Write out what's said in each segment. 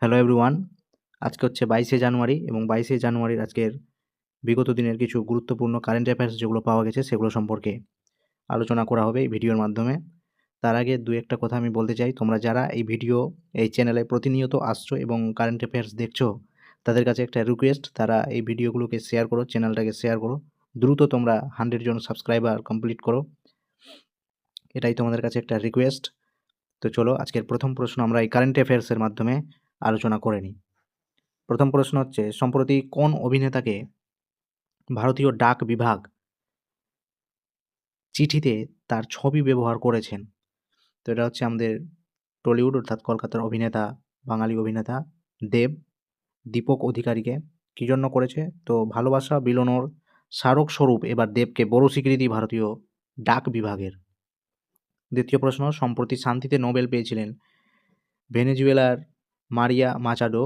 Hello everyone, আজকে হচ্ছে 22শে জানুয়ারি এবং 22শে জানুয়ারির আজকের বিগত দিনের কিছু গুরুত্বপূর্ণ কারেন্ট অ্যাফেয়ার্স যেগুলো পাওয়া গেছে সেগুলো সম্পর্কে আলোচনা করা হবে এই ভিডিওর মাধ্যমে। তার আগে দু একটা কথা আমি বলতে চাই, তোমরা যারা এই চ্যানেলে প্রতিনিয়ত আসছো এবং কারেন্ট অ্যাফেয়ার্স দেখছো, তাদের কাছে একটা রিকোয়েস্ট, তারা এই ভিডিওগুলোকে শেয়ার করো, চ্যানেলটাকে শেয়ার করো। দ্রুত তোমরা 100 জন সাবস্ক্রাইবার কমপ্লিট করো, এটাই তোমাদের কাছে একটা রিকোয়েস্ট। তো চলো আজকের প্রথম প্রশ্ন আমরা এই কারেন্ট অ্যাফেয়ার্সের মাধ্যমে আলোচনা করে নিই। প্রথম প্রশ্ন হচ্ছে, সম্প্রতি কোন অভিনেতাকে ভারতীয় ডাক বিভাগ চিঠিতে তার ছবি ব্যবহার করেছেন? তো এটা হচ্ছে আমাদের টলিউড অর্থাৎ কলকাতার অভিনেতা, বাঙালি অভিনেতা দেব, দীপক অধিকারীকে। কী জন্য করেছে? তো ভালোবাসা বিলোনোর স্মারক স্বরূপ এবার দেবকে বড় স্বীকৃতি ভারতীয় ডাক বিভাগের। দ্বিতীয় প্রশ্ন, সম্প্রতি শান্তিতে নোবেল পেয়েছিলেন ভেনেজুয়েলার মারিয়া মাচাডো।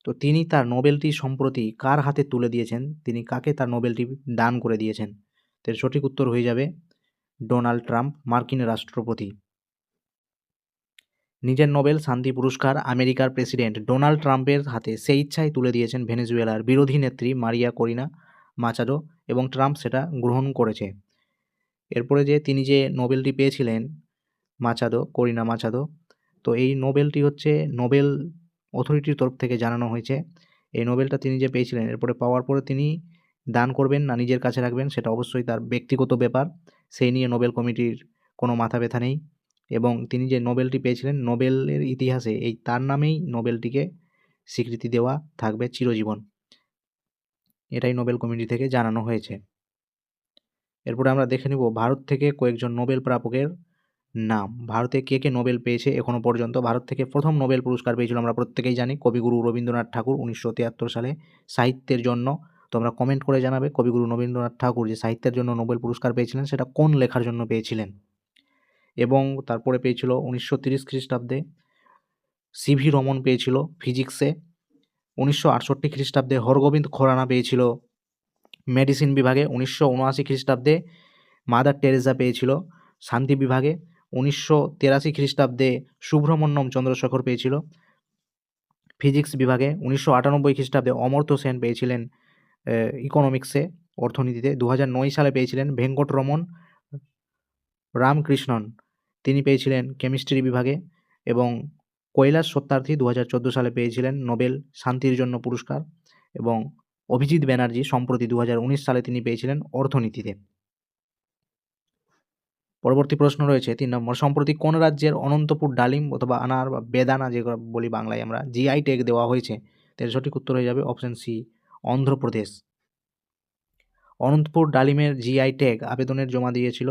তো তিনি তার নোবেলটি সম্প্রতি কার হাতে তুলে দিয়েছেন? তিনি কাকে তার নোবেলটি দান করে দিয়েছেন? এর সঠিক উত্তর হয়ে যাবে ডোনাল্ড ট্রাম্প, মার্কিন রাষ্ট্রপতি। নিজের নোবেল শান্তি পুরস্কার আমেরিকার প্রেসিডেন্ট ডোনাল্ড ট্রাম্পের হাতে স্বেচ্ছায় তুলে দিয়েছেন ভেনেজুয়েলার বিরোধী নেত্রী মারিয়া করিনা মাচাডো এবং ট্রাম্প সেটা গ্রহণ করেছে। এরপরে তিনি যে নোবেলটি পেয়েছিলেন করিনা মাচাদো, তো এই নোবেলটি হচ্ছে নোবেল অথরিটির তরফ থেকে জানানো হয়েছে। এই নোবেলটা তিনি যে পেয়েছিলেন, এরপরে পাওয়ার পরে তিনি দান করবেন না নিজের কাছে রাখবেন সেটা অবশ্যই তার ব্যক্তিগত ব্যাপার, সেই নিয়ে নোবেল কমিটির কোনো মাথা ব্যথা নেই। এবং তিনি যে নোবেলটি পেয়েছিলেন, নোবেলের ইতিহাসে তার নামেই নোবেলটিকে স্বীকৃতি দেওয়া থাকবে চিরজীবন, এটাই নোবেল কমিটি থেকে জানানো হয়েছে। এরপরে আমরা দেখে নেব ভারত থেকে কয়েকজন নোবেল প্রাপকের নাম। ভারতে কে কে নোবেল পেয়েছে এখনো পর্যন্ত? ভারত থেকে প্রথম নোবেল পুরস্কার পেয়েছিল আমরা প্রত্যেকেই জানি কবিগুরু রবীন্দ্রনাথ ঠাকুর 1973 সালে সাহিত্যের জন্য। তোমরা কমেন্ট করে জানাবে কবিগুরু রবীন্দ্রনাথ ঠাকুর যে সাহিত্যের জন্য নোবেল পুরস্কার পেয়েছিলেন সেটা কোন লেখার জন্য পেয়েছিলেন। এবং তারপরে পেয়েছিল 1930 খ্রিস্টাব্দে সিভি রমন পেয়েছিল ফিজিক্সে। 1968 খ্রিস্টাব্দে হরগোবিন্দ খোরানা পেয়েছিল মেডিসিন বিভাগে। 1979 খ্রিস্টাব্দে মাদার টেরেসা পেয়েছিল শান্তি বিভাগে। 1983 খ্রিস্টাব্দে সুব্রহ্মণ্যম চন্দ্রশেখর পেয়েছিল ফিজিক্স বিভাগে। 1998 খ্রিস্টাব্দে অমর্ত্য সেন পেয়েছিলেন ইকোনমিক্সে, অর্থনীতিতে। 2009 সালে পেয়েছিলেন ভেঙ্কটরমন রামকৃষ্ণন, তিনি পেয়েছিলেন কেমিস্ট্রি বিভাগে। এবং কৈলাস সত্যার্থী 2014 সালে পেয়েছিলেন নোবেল শান্তির জন্য পুরস্কার। এবং অভিজিৎ ব্যানার্জি সম্প্রতি 2019 সালে তিনি পেয়েছিলেন অর্থনীতিতে। পরবর্তী প্রশ্ন রয়েছে 3 নম্বর, সম্প্রতি কোন রাজ্যের অনন্তপুর ডালিম অথবা আনার বা বেদানা যেগুলো বলি বাংলায় আমরা, জিআই ট্যাগ দেওয়া হয়েছে? এর সঠিক উত্তর হয়ে যাবে অপশন সি, অন্ধ্রপ্রদেশ। অনন্তপুর ডালিমের জিআই ট্যাগ আবেদনের জমা দিয়েছিল,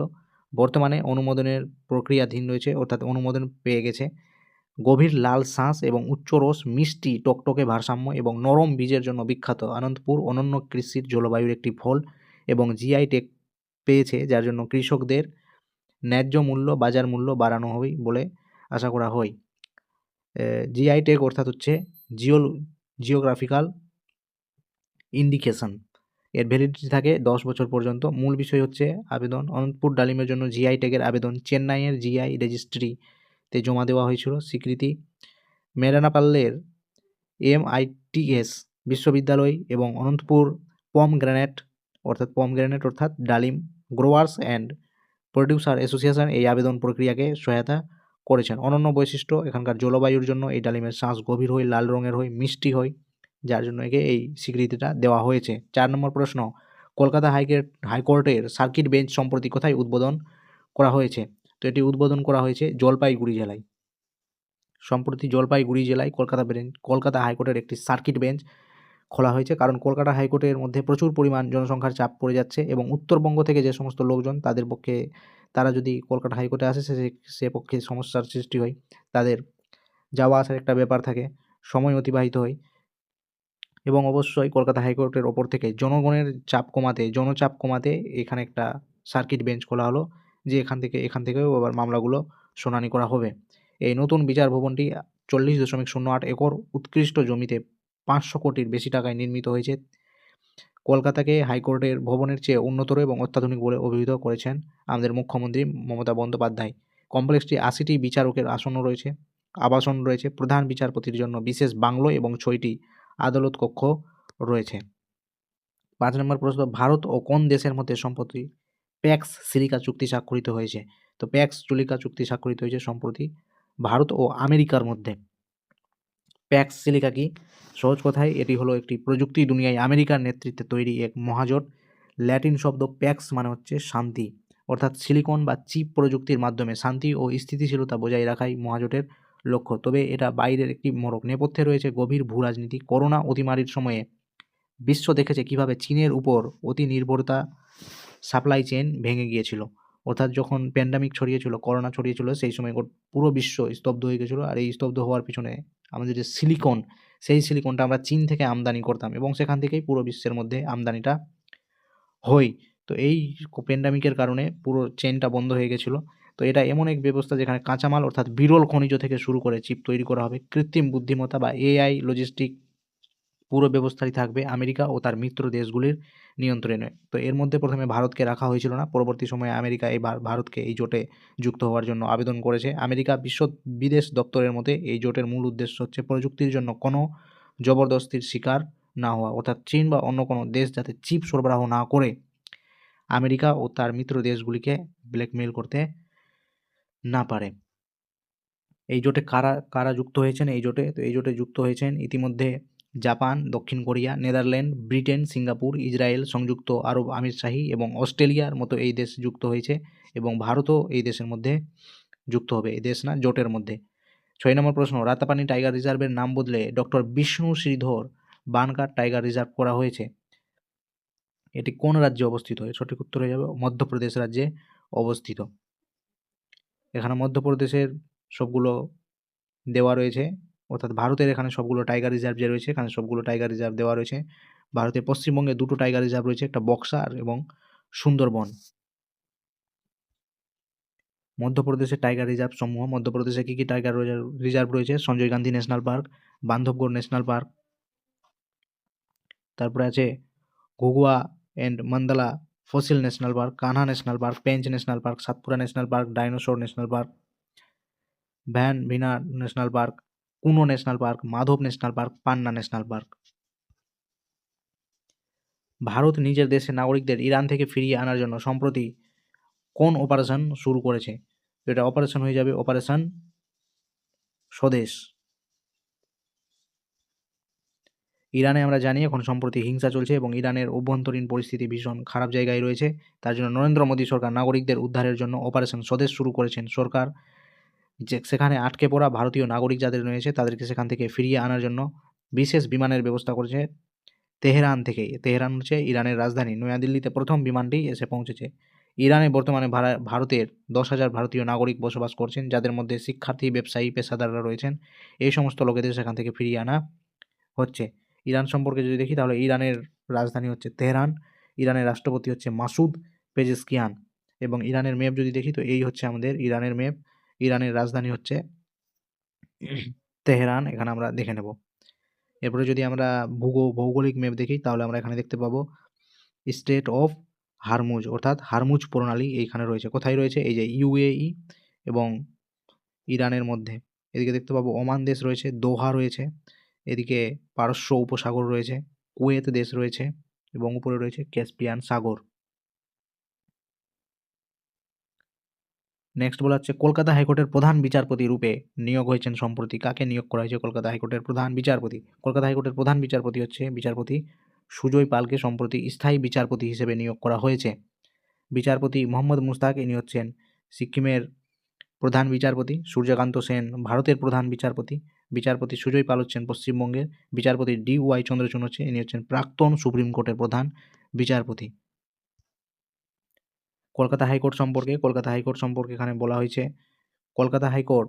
বর্তমানে অনুমোদনের প্রক্রিয়াধীন রয়েছে, অর্থাৎ অনুমোদন পেয়ে গেছে। গভীর লাল শাঁস এবং উচ্চ রস, মিষ্টি টকটকে ভারসাম্য এবং নরম বীজের জন্য বিখ্যাত আনন্দপুর অনন্য কৃষির জলবায়ুর একটি ফল এবং জিআই ট্যাগ পেয়েছে, যার জন্য কৃষকদের ন্যায্য মূল্য, বাজার মূল্য বাড়ানো হবে বলে আশা করা হয়। জিআই ট্যাগ অর্থাৎ হচ্ছে জিওগ্রাফিক্যাল ইন্ডিকেশন, এর ভ্যালিডিটি থাকে 10 বছর পর্যন্ত। মূল বিষয় হচ্ছে আবেদন, অনন্তপুর ডালিমের জন্য জিআই ট্যাগের আবেদন চেন্নাইয়ের জিআই রেজিস্ট্রিতে জমা দেওয়া হয়েছিল। স্বীকৃতি মেরানাপাল্লের MITS বিশ্ববিদ্যালয় এবং অনন্তপুর পমগ্রেনেট অর্থাৎ ডালিম গ্রোয়ার্স অ্যান্ড প্রডিউসার অ্যাসোসিয়েশন এই আবেদন প্রক্রিয়াকে সহায়তা করেছেন। অনন্য বৈশিষ্ট্য, এখানকার জলবায়ুর জন্য এই ডালিমের শ্বাস গভীর হয়, লাল রঙের হয়, মিষ্টি হয়, যার জন্য একে এই স্বীকৃতিটা দেওয়া হয়েছে। 4 নম্বর প্রশ্ন, কলকাতা হাইকোর্টের সার্কিট বেঞ্চ সম্প্রতি কোথায় উদ্বোধন করা হয়েছে? তো এটি উদ্বোধন করা হয়েছে জলপাইগুড়ি জেলায়। সম্প্রতি জলপাইগুড়ি জেলায় কলকাতা হাইকোর্টের একটি সার্কিট বেঞ্চ খোলা হয়েছে, কারণ কলকাতা হাইকোর্টের মধ্যে প্রচুর পরিমাণ জনসংখ্যার চাপ পড়ে যাচ্ছে এবং উত্তরবঙ্গ থেকে যে সমস্ত লোকজন তাদের পক্ষে, তারা যদি কলকাতা হাইকোর্টে আসে সে পক্ষে সমস্যার সৃষ্টি হয়, তাদের যাওয়া আসার একটা ব্যাপার থাকে, সময় অতিবাহিত হয়। এবং অবশ্যই কলকাতা হাইকোর্টের ওপর থেকে জনগণের জনচাপ কমাতে এখানে একটা সার্কিট বেঞ্চ খোলা হলো, যে এখান থেকেও আবার মামলাগুলো শুনানি করা হবে। এই নতুন বিচার ভবনটি 40.08 একর উৎকৃষ্ট জমিতে 500 কোটির বেশি টাকায় নির্মিত হয়েছে। কলকাতাকে হাইকোর্টের ভবনের চেয়ে উন্নতর এবং অত্যাধুনিক বলে অভিহিত করেছেন আমাদের মুখ্যমন্ত্রী মমতা বন্দ্যোপাধ্যায়। কমপ্লেক্সটি 80টি বিচারকের আসনও রয়েছে। আবাসন রয়েছে, প্রধান বিচারপতির জন্য বিশেষ বাংলো এবং 6টি আদালত কক্ষ রয়েছে। 5 নম্বর প্রশ্ন, ভারত ও কোন দেশের মধ্যে সম্প্রতি প্যাক্স সিলিকা চুক্তি স্বাক্ষরিত হয়েছে? তো প্যাক্স সিলিকা চুক্তি স্বাক্ষরিত হয়েছে সম্প্রতি ভারত ও আমেরিকার মধ্যে। প্যাক্স সিলিকা কি? সহজ কথায় এটি হলো একটি প্রযুক্তি দুনিয়ায় আমেরিকার নেতৃত্বে তৈরি এক মহাজোট। ল্যাটিন শব্দ প্যাক্স মানে হচ্ছে শান্তি, অর্থাৎ সিলিকন বা চিপ প্রযুক্তির মাধ্যমে শান্তি ও স্থিতিশীলতা বজায় রাখাই মহাজোটের লক্ষ্য। তবে এটা বাইরের একটি মোড়ক। নেপথ্যে রয়েছে গভীর ভূ রাজনীতি। করোনা অতিমারির সময়ে বিশ্ব দেখেছে কিভাবে চীনের উপর অতি নির্ভরতা সাপ্লাই চেইন ভেঙে গিয়েছিল। অর্থাৎ যখন প্যান্ডামিক ছড়িয়েছিল, করোনা ছড়িয়েছিল, সেই সময় পুরো বিশ্ব স্তব্ধ হয়ে গেছিলো। আর এই স্তব্ধ হওয়ার পিছনে আমাদের যে সিলিকন, সেই সিলিকনটা আমরা চীন থেকে আমদানি করতাম এবং সেখান থেকেই পুরো বিশ্বের মধ্যে আমদানিটা হয়। তো এই প্যান্ডামিকের কারণে পুরো চেইনটা বন্ধ হয়ে গেছিলো। তো এটা এমন এক ব্যবস্থা যেখানে কাঁচামাল অর্থাৎ বিরল খনিজ থেকে শুরু করে চিপ তৈরি করা হবে। কৃত্রিম বুদ্ধিমত্তা বা AI লজিস্টিক পুরো ব্যবস্থাই থাকবে আমেরিকা ও তার মিত্র দেশগুলির নিয়ন্ত্রণে। তো এর মধ্যে প্রথমে ভারতকে রাখা হয়েছিল না। পরবর্তী সময়ে আমেরিকা এবার ভারতকে এই জোটে যুক্ত হওয়ার জন্য আবেদন করেছে। আমেরিকা বিদেশ দপ্তরের মতে এই জোটের মূল উদ্দেশ্য হচ্ছে প্রযুক্তির জন্য কোনো জবরদস্তির শিকার না হওয়া, অর্থাৎ চীন বা অন্য কোনো দেশ যাতে চিপ সরবরাহ না করে আমেরিকা ও তার মিত্র দেশগুলিকে ব্ল্যাকমেইল করতে না পারে। এই জোটে কারা কারা যুক্ত হয়েছেন এই জোটে? তো এই জোটে যুক্ত হয়েছেন ইতিমধ্যে জাপান, দক্ষিণ Korea, Netherland, Britain, Singapore, Israel, সংযুক্ত আরব আমিরশাহী এবং অস্ট্রেলিয়ার মতো এই দেশ যুক্ত হয়েছে এবং ভারতও এই দেশের মধ্যে যুক্ত হবে। এই দেশ না, জোটের মধ্যে। 6 নম্বর প্রশ্ন, রাতাপানি টাইগার রিজার্ভের নাম বদলে doctor Vishnu Shridhar Wankar tiger reserve করা হয়েছে। এটি কোন রাজ্যে অবস্থিত? সঠিক উত্তর হয়ে যাবে মধ্যপ্রদেশ রাজ্যে অবস্থিত। এখানে মধ্যপ্রদেশের সবগুলো দেওয়া রয়েছে, অর্থাৎ ভারতের এখানে সবগুলো টাইগার রিজার্ভ যে রয়েছে এখানে সবগুলো টাইগার রিজার্ভ দেওয়া রয়েছে। ভারতের পশ্চিমবঙ্গে 2টো টাইগার রিজার্ভ রয়েছে, একটা বক্সা এবং সুন্দরবন। মধ্যপ্রদেশের টাইগার রিজার্ভ সমূহ, মধ্যপ্রদেশে কী কী টাইগার রিজার্ভ রয়েছে? Sanjay Gandhi national park, Bandhavgarh national park, তারপরে আছে Ghughua and Mandla fossil national park, Kanha national park, Pench national park, Satpura national park, dinosaur national park, Van Vihar national park, Kuno national park, Madhav national park, Panna national park. Bharat নিজের দেশের নাগরিকদের ইরান থেকে ফিরিয়ে আনার জন্য সম্প্রতি কোন অপারেশন শুরু করেছে? এটা অপারেশন হয়ে যাবে অপারেশন স্বদেশ। ইরানে আমরা জানি এখন সম্প্রতি হিংসা চলছে এবং ইরানের অভ্যন্তরীণ পরিস্থিতি ভীষণ খারাপ জায়গায় রয়েছে। তার জন্য নরেন্দ্র মোদী সরকার নাগরিকদের উদ্ধারের জন্য অপারেশন স্বদেশ শুরু করেছেন। সরকার যে সেখানে আটকে পড়া ভারতীয় নাগরিক যাদের রয়েছে তাদেরকে সেখান থেকে ফিরিয়ে আনার জন্য বিশেষ বিমানের ব্যবস্থা করেছে তেহরান থেকে। তেহরান হচ্ছে ইরানের রাজধানী। নয়াদিল্লিতে প্রথম বিমানটি এসে পৌঁছেছে। ইরানে বর্তমানে ভারতের 10,000 ভারতীয় নাগরিক বসবাস করছেন, যাদের মধ্যে শিক্ষার্থী, ব্যবসায়ী, পেশাদাররা রয়েছেন। এই সমস্ত লোকেদের সেখান থেকে ফিরিয়ে আনা হচ্ছে। ইরান সম্পর্কে যদি দেখি তাহলে ইরানের রাজধানী হচ্ছে তেহরান, ইরানের রাষ্ট্রপতি হচ্ছে মাসুদ পেজেশকিয়ান এবং ইরানের ম্যাপ যদি দেখি তো এই হচ্ছে আমাদের ইরানের ম্যাপ। ইরানের রাজধানী হচ্ছে তেহরান, এখানে আমরা দেখে নেব। এরপরে যদি আমরা ভৌগোলিক ম্যাপ দেখি তাহলে আমরা এখানে দেখতে পাবো স্টেট অফ হারমুজ, অর্থাৎ হারমুজ প্রণালী এইখানে রয়েছে। কোথায় রয়েছে? এই যে UAE এবং ইরানের মধ্যে। এদিকে দেখতে পাবো ওমান দেশ রয়েছে, দোহা রয়েছে, এদিকে পারস্য উপসাগর রয়েছে, কুয়েত দেশ রয়েছে এবং উপরে রয়েছে ক্যাসপিয়ান সাগর। নেক্সট বলা হচ্ছে কলকাতা হাইকোর্টের প্রধান বিচারপতি রূপে নিয়োগ হয়েছেন সম্প্রতি। কাকে নিয়োগ করা হয়েছে কলকাতা হাইকোর্টের প্রধান বিচারপতি? কলকাতা হাইকোর্টের প্রধান বিচারপতি হচ্ছে বিচারপতি সুজয় পালকে সম্প্রতি স্থায়ী বিচারপতি হিসেবে নিয়োগ করা হয়েছে। বিচারপতি মোহাম্মদ মুস্তাক ইনি হচ্ছেন সিকিমের প্রধান বিচারপতি, সূর্যকান্ত সেন ভারতের প্রধান বিচারপতি, বিচারপতি সুজয় পাল হচ্ছেন পশ্চিমবঙ্গের, বিচারপতি DY চন্দ্রচূড় হচ্ছে ইনি হচ্ছেন প্রাক্তন সুপ্রিম কোর্টের প্রধান বিচারপতি। কলকাতা হাইকোর্ট সম্পর্কে এখানে বলা হয়েছে কলকাতা হাইকোর্ট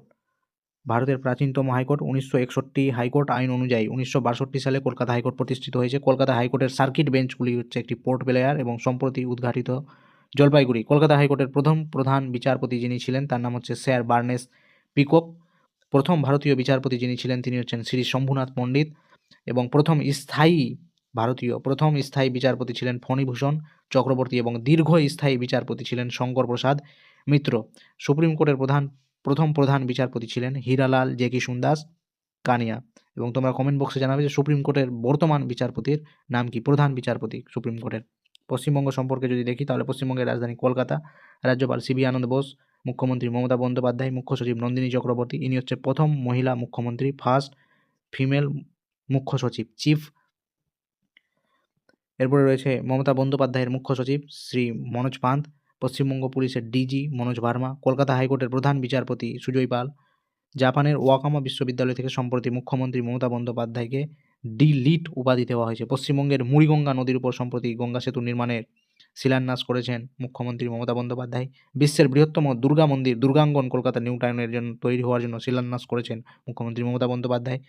ভারতের প্রাচীনতম হাইকোর্ট। 1961 হাইকোর্ট আইন অনুযায়ী 1962 সালে কলকাতা হাইকোর্ট প্রতিষ্ঠিত হয়েছে। কলকাতা হাইকোর্টের সার্কিট বেঞ্চগুলি হচ্ছে একটি পোর্ট ব্লেয়ার এবং সম্প্রতি উদ্ঘাটিত জলপাইগুড়ি। কলকাতা হাইকোর্টের প্রথম প্রধান বিচারপতি যিনি ছিলেন তার নাম হচ্ছে স্যার বার্নেস পিকক। প্রথম ভারতীয় বিচারপতি যিনি ছিলেন তিনি হচ্ছেন শ্রী শম্ভুনাথ পণ্ডিত এবং প্রথম স্থায়ী বিচারপতি ছিলেন ফণীভূষণ চক্রবর্তী এবং দীর্ঘস্থায়ী বিচারপতি ছিলেন শঙ্কর প্রসাদ মিত্র। সুপ্রিম কোর্টের প্রধান প্রথম প্রধান বিচারপতি ছিলেন হীরালাল জেকিসুন্দাস কানিয়া। এবং তোমরা কমেন্ট বক্সে জানাবে যে সুপ্রিম কোর্টের বর্তমান বিচারপতির নাম কি, প্রধান বিচারপতি সুপ্রিম কোর্টের। পশ্চিমবঙ্গ সম্পর্কে যদি দেখি তাহলে পশ্চিমবঙ্গের রাজধানী কলকাতা, রাজ্যপাল সিবি আনন্দ বোস, মুখ্যমন্ত্রী মমতা বন্দ্যোপাধ্যায়, মুখ্য সচিব নন্দিনী চক্রবর্তী, ইনি হচ্ছে প্রথম মহিলা মুখ্যমন্ত্রী, ফার্স্ট ফিমেল মুখ্য সচিব, চিফ। এরপরে রয়েছে মমতা বন্দ্যোপাধ্যায়ের মুখ্য সচিব শ্রী মনোজ পান্থ, পশ্চিমবঙ্গ পুলিশের ডিজি মনোজ ভার্মা, কলকাতা হাইকোর্টের প্রধান বিচারপতি সুজয় পাল। জাপানের ওয়াকামা বিশ্ববিদ্যালয় থেকে সম্প্রতি মুখ্যমন্ত্রী মমতা বন্দ্যোপাধ্যায়কে ডি লিট উপাধি দেওয়া হয়েছে। পশ্চিমবঙ্গের মুড়িগঙ্গা নদীর উপর সম্প্রতি গঙ্গা সেতু নির্মাণের শিলান্যাস করেছেন মুখ্যমন্ত্রী মমতা বন্দ্যোপাধ্যায়। বিশ্বের বৃহত্তম দুর্গা মন্দির দুর্গাঙ্গন কলকাতা নিউ টাউনের জন্য তৈরি হওয়ার জন্য শিলান্যাস করেছেন মুখ্যমন্ত্রী মমতা বন্দ্যোপাধ্যায়।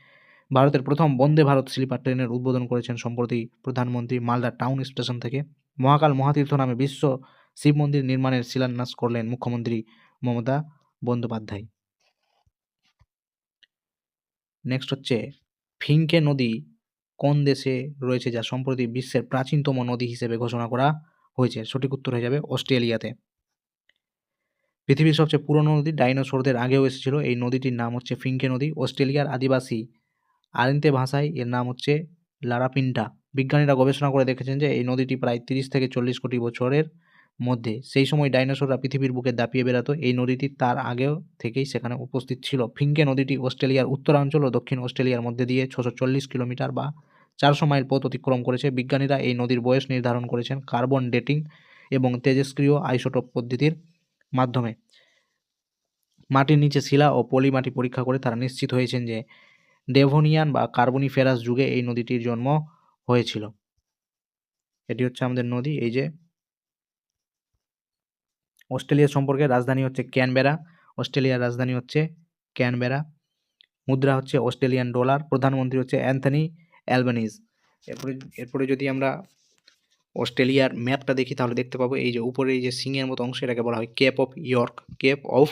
ভারতের প্রথম বন্দে ভারত স্লিপার ট্রেনের উদ্বোধন করেছেন সম্প্রতি প্রধানমন্ত্রী মালদা টাউন স্টেশন থেকে। মহাকাল মহাতীর্থ নামে বিশ্ব শিব মন্দির নির্মাণের শিলান্যাস করলেন মুখ্যমন্ত্রী মমতা বন্দ্যোপাধ্যায়। নেক্সট হচ্ছে ফিঙ্কে নদী কোন দেশে রয়েছে যা সম্প্রতি বিশ্বের প্রাচীনতম নদী হিসেবে ঘোষণা করা হয়েছে? সঠিক উত্তর হয়ে যাবে অস্ট্রেলিয়াতে। পৃথিবীর সবচেয়ে পুরনো নদী, ডাইনোসরদের আগেও এসেছিল। এই নদীটির নাম হচ্ছে ফিঙ্কে নদী। অস্ট্রেলিয়ার আদিবাসী আরেন্তে ভাষায় এর নাম হচ্ছে লারাপিন্টা। বিজ্ঞানীরা গবেষণা করে দেখেছেন যে এই নদীটি প্রায় 30 থেকে 40 কোটি বছরের মধ্যে, সেই সময় ডাইনোসররা পৃথিবীর বুকে দাপিয়ে বেড়াতো, এই নদীটি তার আগেও থেকেই সেখানে উপস্থিত ছিল। ফিঙ্কে নদীটি অস্ট্রেলিয়ার উত্তরাঞ্চল ও দক্ষিণ অস্ট্রেলিয়ার মধ্যে দিয়ে 640 কিলোমিটার বা 400 মাইল পথ অতিক্রম করেছে। বিজ্ঞানীরা এই নদীর বয়স নির্ধারণ করেছেন কার্বন ডেটিং এবং তেজস্ক্রিয় আইসোটোপ পদ্ধতির মাধ্যমে। মাটির নিচে শিলা ও পলি মাটি পরীক্ষা করে তারা নিশ্চিত হয়েছেন যে ডেভোনিয়ান বা কার্বনিফেরাস যুগে এই নদীটির জন্ম হয়েছিল। এটি হচ্ছে আমাদের নদী। এই যে অস্ট্রেলিয়া সম্পর্কে রাজধানী হচ্ছে ক্যানবেরা। অস্ট্রেলিয়ার রাজধানী হচ্ছে ক্যানবেরা। মুদ্রা হচ্ছে অস্ট্রেলিয়ান ডলার। প্রধানমন্ত্রী হচ্ছে অ্যান্থনি অ্যালবানিজ। এরপরে যদি আমরা অস্ট্রেলিয়ার ম্যাপটা দেখি তাহলে দেখতে পাবো এই যে উপরে এই যে সিংয়ের মতো অংশ, এটাকে বলা হয় Cape of York. Cape of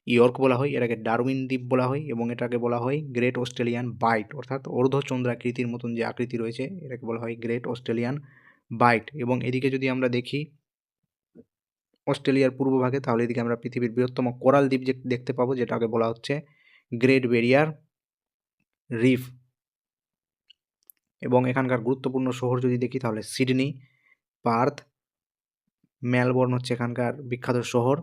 York বলা হয়, এটাকে ডারউইন দ্বীপ বলা হয় এবং এটাকে বলা হয় গ্রেট অস্ট্রেলিয়ান বাইট, অর্থাৎ অর্ধচন্দ্রাকৃতির মতন যে আকৃতি রয়েছে এটাকে বলা হয় গ্রেট অস্ট্রেলিয়ান বাইট। এবং এদিকে যদি আমরা দেখি অস্ট্রেলিয়ার পূর্ব ভাগে তাহলে এদিকে আমরা পৃথিবীর বৃহত্তম কোরাল দ্বীপ দেখতে পাবো, যেটাকে বলা হচ্ছে গ্রেট ব্যারিয়ার রিফ। এবং এখানকার গুরুত্বপূর্ণ শহর যদি দেখি তাহলে সিডনি, পার্থ, মেলবোর্ন হচ্ছে এখানকার বিখ্যাত শহর।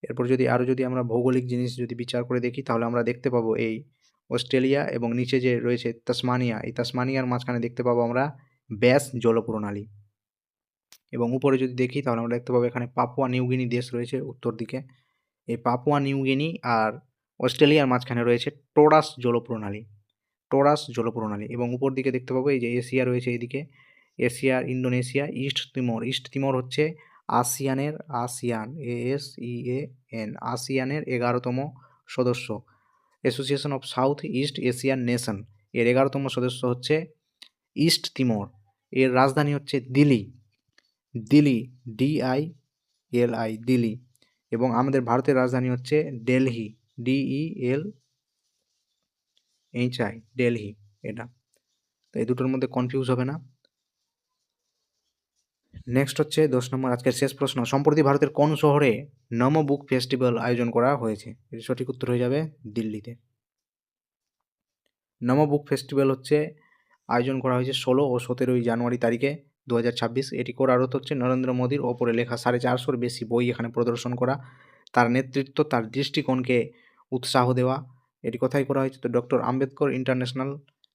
এরপর যদি আমরা ভৌগোলিক জিনিস যদি বিচার করে দেখি তাহলে আমরা দেখতে পাবো এই অস্ট্রেলিয়া এবং নিচে যে রয়েছে তাসমানিয়া, এই তাসমানিয়ার মাঝখানে দেখতে পাবো আমরা ব্যাস জলপ্রণালী। এবং উপরে যদি দেখি তাহলে আমরা দেখতে পাবো এখানে পাপুয়া নিউগিনি দেশ রয়েছে উত্তর দিকে। এই পাপুয়া নিউগিনি আর অস্ট্রেলিয়ার মাঝখানে রয়েছে টোরাস জলপ্রণালী, টোরাস জলপ্রণালী। এবং উপর দিকে দেখতে পাবো এই যে এশিয়া রয়েছে, এইদিকে এশিয়ার Indonesia, east Timor. East Timor হচ্ছে আসিয়ান আসিয়ানের 11তম সদস্য। Association of south east Asian nation এর 11তম সদস্য হচ্ছে ইস্ট তিমোর। এর রাজধানী হচ্ছে দিল্লি, DILI দিল্লি। এবং আমাদের ভারতের রাজধানী হচ্ছে দিল্লি, DELHI দিল্লি এটা। তো এই দুটোর মধ্যে কনফিউজ হবে না। নেক্সট হচ্ছে 10 নম্বর আজকের শেষ প্রশ্ন। সম্প্রতি ভারতের কোন শহরে নমো বুক ফেস্টিভ্যাল আয়োজন করা হয়েছে? এর সঠিক উত্তর হয়ে যাবে দিল্লিতে। নমো বুক ফেস্টিভ্যাল হচ্ছে আয়োজন করা হয়েছে 16 ও 17 জানুয়ারি তারিখে 2026। এটি করার অর্থ হচ্ছে নরেন্দ্র মোদীর ওপরে লেখা 450-র বেশি বই এখানে প্রদর্শন করা, তার নেতৃত্ব, তার দৃষ্টিকোণকে উৎসাহ দেওয়া। এটি কোথায় করা হয়েছে? তো doctor Ambedkar international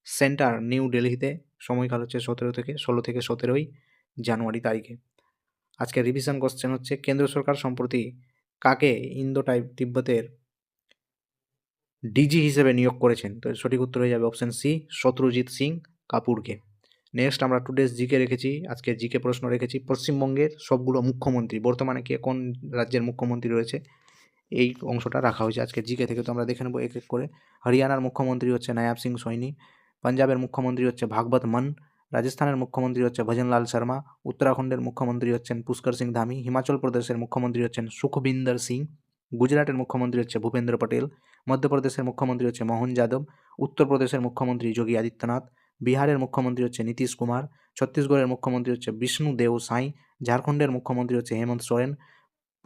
centre new দিল্লিতে। সময়কাল হচ্ছে 16 থেকে 17 জানুয়ারি তারিখে। আজকে রিভিশন কোশ্চেন হচ্ছে কেন্দ্র সরকার সম্প্রতি কাকে ইন্দো তিব্বতের ডিজি হিসেবে নিয়োগ করেছেন? তো সঠিক উত্তর হয়ে যাবে option C, Shatrujit Singh কাপুরকে। Next আমরা টুডেস জিকে রেখেছি, আজকে জিকে প্রশ্ন রেখেছি পশ্চিমবঙ্গের সবগুলো মুখ্যমন্ত্রী বর্তমানে কে কোন রাজ্যের মুখ্যমন্ত্রী রয়েছে এই অংশটা রাখা হয়েছে আজকে জিকে থেকে। তো আমরা দেখে নেবো এক এক করে। হরিয়ানার মুখ্যমন্ত্রী হচ্ছে নায়াব সিং সৈনি, পাঞ্জাবের মুখ্যমন্ত্রী হচ্ছে ভাগবত মান, রাজস্থানের মুখ্যমন্ত্রী হচ্ছে ভজনলাল শর্মা, উত্তরাখণ্ডের মুখ্যমন্ত্রী হচ্ছেন পুষ্কর সিং ধামি, হিমাচল প্রদেশের মুখ্যমন্ত্রী হচ্ছেন সুখবিন্দর সিং, গুজরাটের মুখ্যমন্ত্রী হচ্ছে ভূপেন্দ্র পটেল, মধ্যপ্রদেশের মুখ্যমন্ত্রী হচ্ছে মোহন যাদব, উত্তরপ্রদেশের মুখ্যমন্ত্রী যোগী আদিত্যনাথ, বিহারের মুখ্যমন্ত্রী হচ্ছে নীতিশ কুমার, ছত্তিশগড়ের মুখ্যমন্ত্রী হচ্ছে বিষ্ণু দেও সাই, ঝাড়খণ্ডের মুখ্যমন্ত্রী হচ্ছে হেমন্ত সোরেন,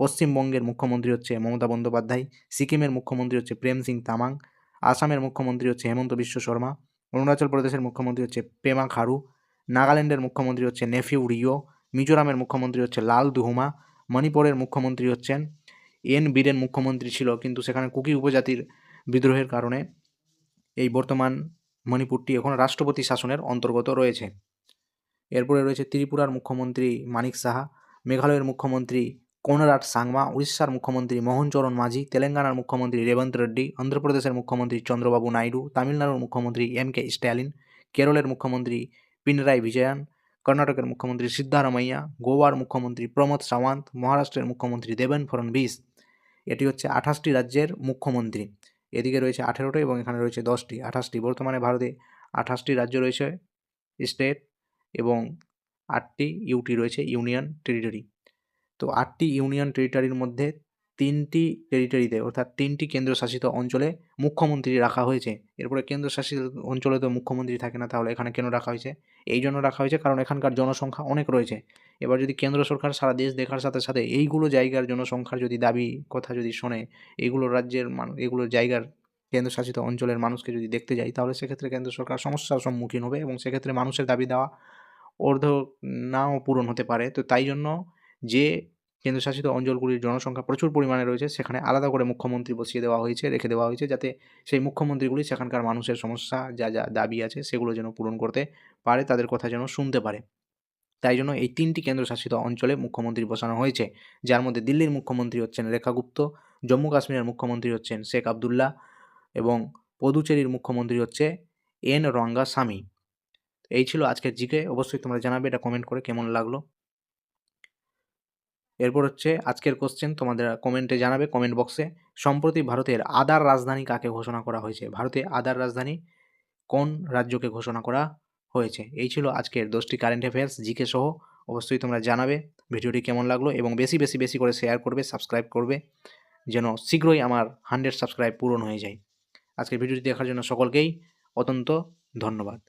পশ্চিমবঙ্গের মুখ্যমন্ত্রী হচ্ছে মমতা বন্দ্যোপাধ্যায়, সিকিমের মুখ্যমন্ত্রী হচ্ছে প্রেম সিং তামাং, আসামের মুখ্যমন্ত্রী হচ্ছে হেমন্ত বিশ্ব শর্মা, অরুণাচল প্রদেশের মুখ্যমন্ত্রী হচ্ছে পেমা খাড়ু, নাগাল্যান্ডের মুখ্যমন্ত্রী হচ্ছে নেফিউ রিও, মিজোরামের মুখ্যমন্ত্রী হচ্ছে লাল দুহুমা, মণিপুরের মুখ্যমন্ত্রী হচ্ছেন এন বীরেন মুখ্যমন্ত্রী ছিল, কিন্তু সেখানে কুকি উপজাতির বিদ্রোহের কারণে এই বর্তমান মণিপুরটি এখন রাষ্ট্রপতি শাসনের অন্তর্গত রয়েছে। এরপরে রয়েছে ত্রিপুরার মুখ্যমন্ত্রী মানিক সাহা, মেঘালয়ের মুখ্যমন্ত্রী কোনরাড সাংমা, উড়িষ্যার মুখ্যমন্ত্রী মোহনচরণ মাঝি, তেলেঙ্গানার মুখ্যমন্ত্রী রেবন্ত রেড্ডি, অন্ধ্রপ্রদেশের মুখ্যমন্ত্রী চন্দ্রবাবু নাইডু, তামিলনাড়ুর মুখ্যমন্ত্রী এম.কে. স্ট্যালিন, কেরলের মুখ্যমন্ত্রী পিনারাই বিজয়ান, কর্ণাটকের মুখ্যমন্ত্রী সিদ্ধারামাইয়া, গোয়ার মুখ্যমন্ত্রী প্রমোদ সাওয়ান্ত, মহারাষ্ট্রের মুখ্যমন্ত্রী দেবেন ফডনবিস। এটি হচ্ছে 28টি রাজ্যের মুখ্যমন্ত্রী। এদিকে রয়েছে 18টি এবং এখানে রয়েছে 10টি। 28টি, বর্তমানে ভারতে 28টি রাজ্য রয়েছে, স্টেট, এবং 8টি ইউটি রয়েছে, ইউনিয়ন টেরিটরি। তো 8টি ইউনিয়ন টেরিটরির মধ্যে 3টি টেরিটরিতে অর্থাৎ 3টি কেন্দ্রশাসিত অঞ্চলে মুখ্যমন্ত্রী রাখা হয়েছে। এরপরে কেন্দ্রশাসিত অঞ্চলে তো মুখ্যমন্ত্রী থাকে না, তাহলে এখানে কেন রাখা হয়েছে? এই জন্য রাখা হয়েছে কারণ এখানকার জনসংখ্যা অনেক রয়েছে। এবার যদি কেন্দ্র সরকার সারা দেশ দেখার সাথে সাথে এইগুলো জায়গার জনসংখ্যার যদি দাবি কথা যদি শোনে, এইগুলো রাজ্যের এগুলো জায়গার কেন্দ্রশাসিত অঞ্চলের মানুষকে যদি দেখতে যায়, তাহলে সেক্ষেত্রে কেন্দ্র সরকার সমস্যার সম্মুখীন হবে এবং সেক্ষেত্রে মানুষের দাবি দেওয়া অর্ধ নাও পূরণ হতে পারে। তো তাই জন্য যে কেন্দ্রশাসিত অঞ্চলগুলির জনসংখ্যা প্রচুর পরিমাণে রয়েছে, সেখানে আলাদা করে মুখ্যমন্ত্রী বসিয়ে দেওয়া হয়েছে, রেখে দেওয়া হয়েছে, যাতে সেই মুখ্যমন্ত্রীগুলি সেখানকার মানুষের সমস্যা যা যা দাবি আছে সেগুলো যেন পূরণ করতে পারে, তাদের কথা যেন শুনতে পারে। তাই জন্য এই 3টি কেন্দ্রশাসিত অঞ্চলে মুখ্যমন্ত্রী বসানো হয়েছে, যার মধ্যে দিল্লির মুখ্যমন্ত্রী হচ্ছেন রেখা গুপ্ত, জম্মু কাশ্মীরের মুখ্যমন্ত্রী হচ্ছেন শেখ আবদুল্লাহ এবং পদুচেরির মুখ্যমন্ত্রী হচ্ছে এন রঙ্গাস্বামী। এই ছিল আজকের জিকে। অবশ্যই তোমরা জানাবে এটা কমেন্ট করে কেমন লাগলো। এরপর হচ্ছে আজকের কোশ্চেন, তোমাদের কমেন্টে জানাবে কমেন্ট বক্সে। সম্প্রতি ভারতের আদার রাজধানী কাকে ঘোষণা করা হয়েছে? ভারতে আদার রাজধানী কোন রাজ্যকে ঘোষণা করা হয়েছে? এই ছিল আজকের 10টি কারেন্ট অ্যাফেয়ার্স জিকে সহ। অবশ্যই তোমরা জানাবে ভিডিওটি কেমন লাগলো এবং বেশি বেশি বেশি করে শেয়ার করবে, সাবস্ক্রাইব করবে, যেন শীঘ্রই আমার 100 সাবস্ক্রাইব পূরণ হয়ে যায়। আজকের ভিডিওটি দেখার জন্য সকলকেই অত্যন্ত ধন্যবাদ।